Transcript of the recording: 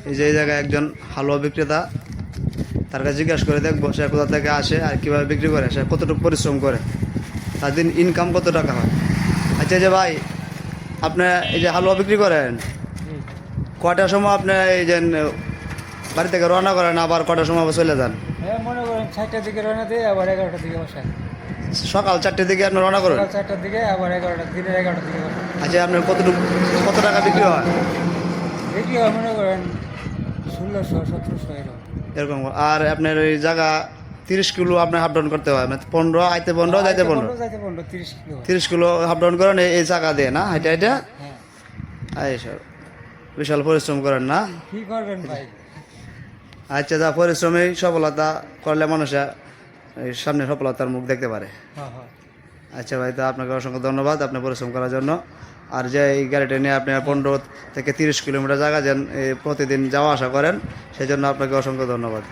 এই যে এই জায়গায় একজন হালুয়া বিক্রেতা, তার কাছে জিজ্ঞাসা করে দেখবো সে কোথা থেকে আসে আর কীভাবে বিক্রি করে, সে কতটুকু পরিশ্রম করে, তার দিন ইনকাম কত টাকা হয়। আচ্ছা যে ভাই, আপনি এই যে হালুয়া বিক্রি করেন, কটার সময় আপনি এই যে বাড়ি থেকে রওনা করেন, আবার কটার সময় আবার চলে যান? হ্যাঁ, মনে করেন 4টার দিকে রওনা দিই, আবার 11টার দিকে বাসায়। সকাল 4টের দিকে আপনি রওনা করেন? সকাল 4টার দিকে, আবার 11টা, দিনের 11টার দিকে বাসায়। আচ্ছা, আপনার কত টাকা বিক্রি হয়? বিক্রি হয় মনে করেন 1600-1700 এরকম। এরকম। আর আপনার ওই জায়গা 30 কিলো আপনার হাফ ডাউন করতে হয়, মানে 15 আইতে 15 যাইতে 15, যাইতে 15, 30 কিলো হয়। 30 কিলো হাফ ডাউন করেন এই জায়গা দিয়ে না, এটা হ্যাঁ, এই সব বিশাল পরিশ্রম করেন না? কি করবেন ভাই? আচ্ছা, যা পরিশ্রমী সফলতা করলে মানুষের এই সামনে সফলতার মুখ দেখতে পারে। হ্যাঁ, হ্যাঁ। আচ্ছা ভাই, তো আপনাকে অসংখ্য ধন্যবাদ আপনি পরিশ্রম করার জন্য। আর যে এই গাড়িটা নিয়ে আপনি 15 থেকে 30 কিলোমিটার জায়গা যেন প্রতিদিন যাওয়া আসা করেন, সেই জন্য আপনাকে অসংখ্য ধন্যবাদ।